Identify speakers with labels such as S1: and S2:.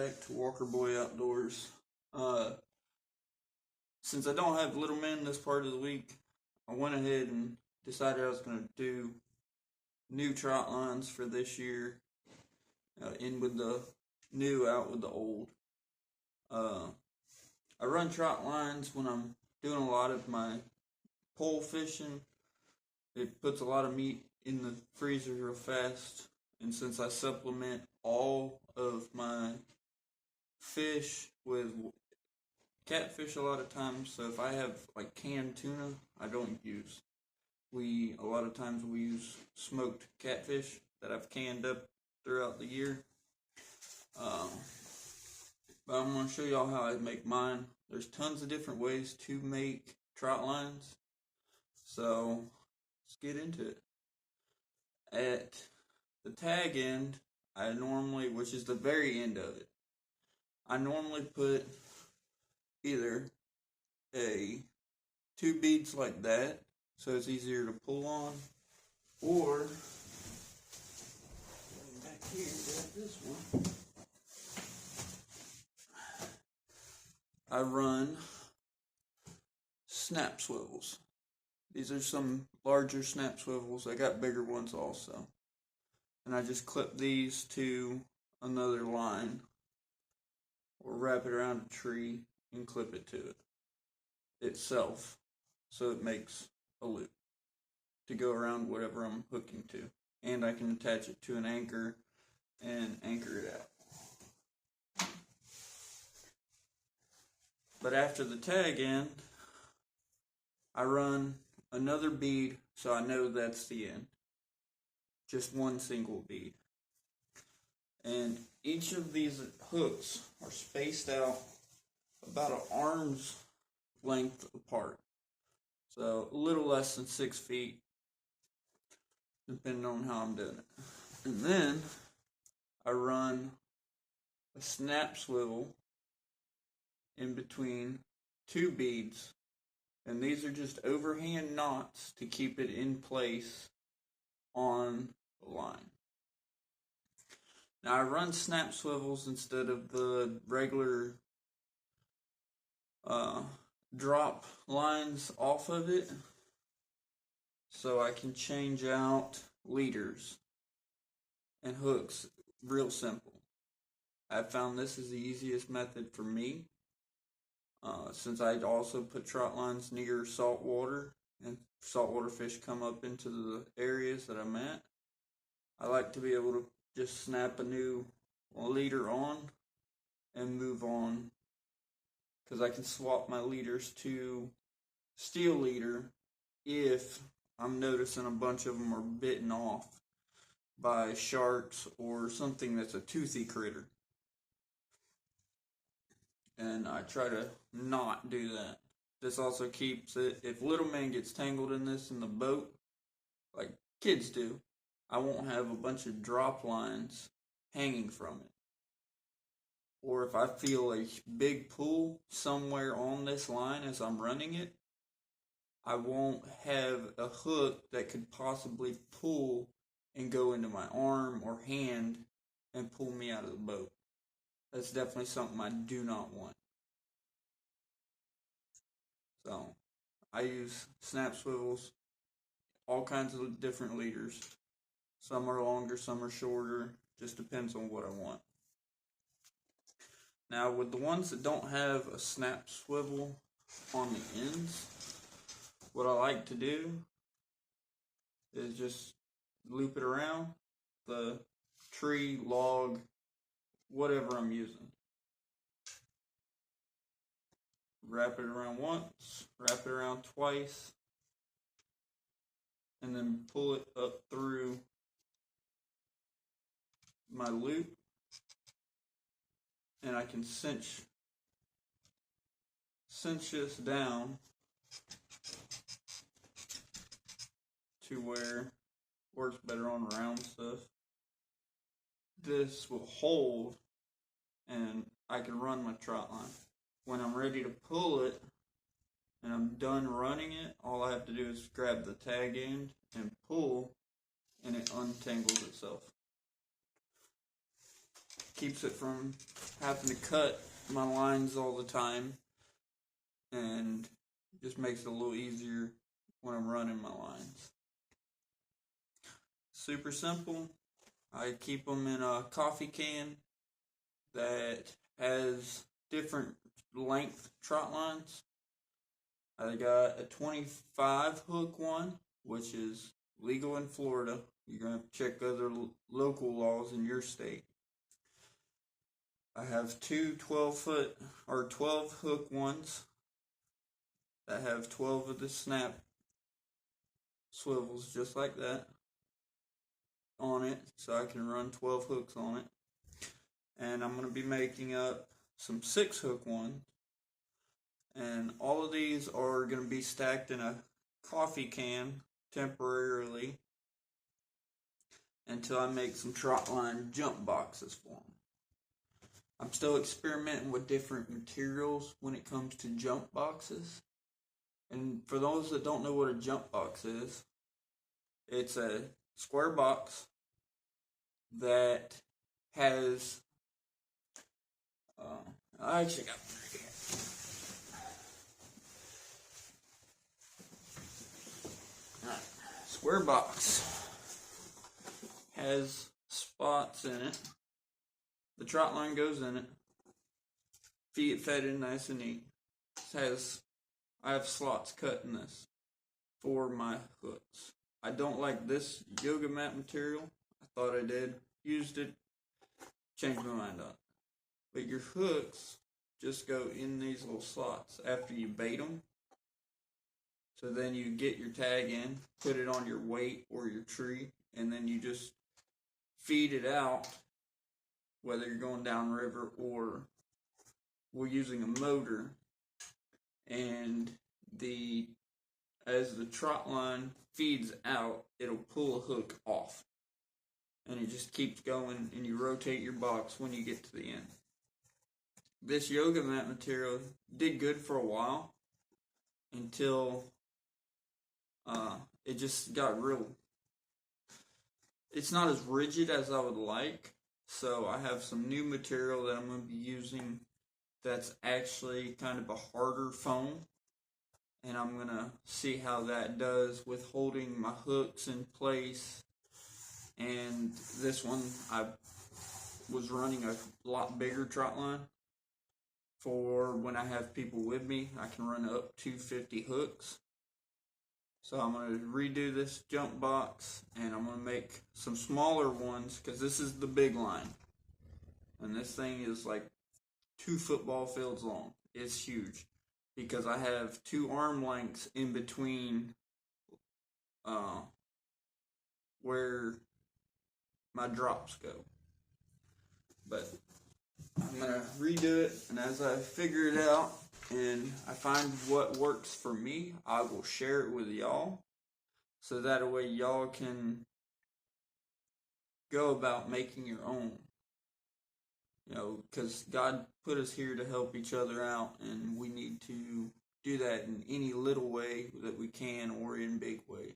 S1: back to Walker Boy Outdoors. Uh, since I don't have little men this part of the week, I went ahead and decided I was going to do new trot lines for this year. In with the new, out with the old. I run trot lines when I'm doing a lot of my pole fishing. It puts a lot of meat in the freezer real fast. And since I supplement all of my fish with catfish a lot of times, so if I have like canned tuna, I don't use. A lot of times we use smoked catfish that I've canned up throughout the year. But I'm going to show y'all how I make mine. There's tons of different ways to make trot lines. So let's get into it. At the tag end, which is the very end of it, I normally put either two beads like that, so it's easier to pull on, or back here, grab this one. I run snap swivels. These are some larger snap swivels. I got bigger ones also. And I just clip these to another line, or wrap it around a tree and clip it to it itself, so it makes a loop to go around whatever I'm hooking to. And I can attach it to an anchor and anchor it out. But after the tag end, I run another bead so I know that's the end. Just one single bead. And each of these hooks are spaced out about an arm's length apart. So a little less than 6 feet, depending on how I'm doing it. And then I run a snap swivel in between two beads. And these are just overhand knots to keep it in place on the line. Now I run snap swivels instead of the regular drop lines off of it, so I can change out leaders and hooks real simple. I found this is the easiest method for me, since I also put trot lines near salt water and saltwater fish come up into the areas that I'm at. I like to be able to just snap a new leader on and move on, because I can swap my leaders to steel leader if I'm noticing a bunch of them are bitten off by sharks or something that's a toothy critter. And I try to not do that. This also keeps it, if little man gets tangled in this in the boat, like kids do, I won't have a bunch of drop lines hanging from it. Or if I feel a big pull somewhere on this line as I'm running it, I won't have a hook that could possibly pull and go into my arm or hand and pull me out of the boat. That's definitely something I do not want. So I use snap swivels, all kinds of different leaders. Some are longer, some are shorter, just depends on what I want. Now with the ones that don't have a snap swivel on the ends, what I like to do is just loop it around the tree, log, whatever I'm using. Wrap it around once, wrap it around twice, and then pull it up through my loop, and I can cinch this down to where it works better on round stuff. This will hold, and I can run my trot line. When I'm ready to pull it and I'm done running it, all I have to do is grab the tag end and pull, and it untangles itself. keeps it from having to cut my lines all the time, and just makes it a little easier when I'm running my lines. Super simple. I keep them in a coffee can that has different length trot lines. I got a 25 hook one, which is legal in Florida. You're going to have to check other local laws in your state. I have two 12-foot or 12 hook ones that have 12 of the snap swivels just like that on it, so I can run 12 hooks on it. And I'm going to be making up some 6-hook ones. And all of these are going to be stacked in a coffee can temporarily until I make some trotline jump boxes for them. I'm still experimenting with different materials when it comes to jump boxes. And for those that don't know what a jump box is, it's a square box that has, I actually got one right here. Alright, square box has spots in it. The trot line goes in it. Feet fed in nice and neat. I have slots cut in this for my hooks. I don't like this yoga mat material. I thought I did. Used it. Changed my mind on it. But your hooks just go in these little slots after you bait them. So then you get your tag in, put it on your weight or your tree, and then you just feed it out, whether you're going downriver or we're using a motor. And as the trot line feeds out, it'll pull a hook off. And it just keeps going, and you rotate your box when you get to the end. This yoga mat material did good for a while until it just got real. It's not as rigid as I would like, so I have some new material that I'm going to be using that's actually kind of a harder foam, and I'm going to see how that does with holding my hooks in place. And this one, I was running a lot bigger trot line for when I have people with me. I can run up to 50 hooks. So I'm going to redo this jump box, and I'm going to make some smaller ones, because this is the big line. And this thing is like 2 football fields long. It's huge, because I have 2 arm lengths in between where my drops go. But I'm going to redo it, and as I figure it out and I find what works for me, I will share it with y'all, so that way y'all can go about making your own. You know, because God put us here to help each other out, and we need to do that in any little way that we can or in big ways.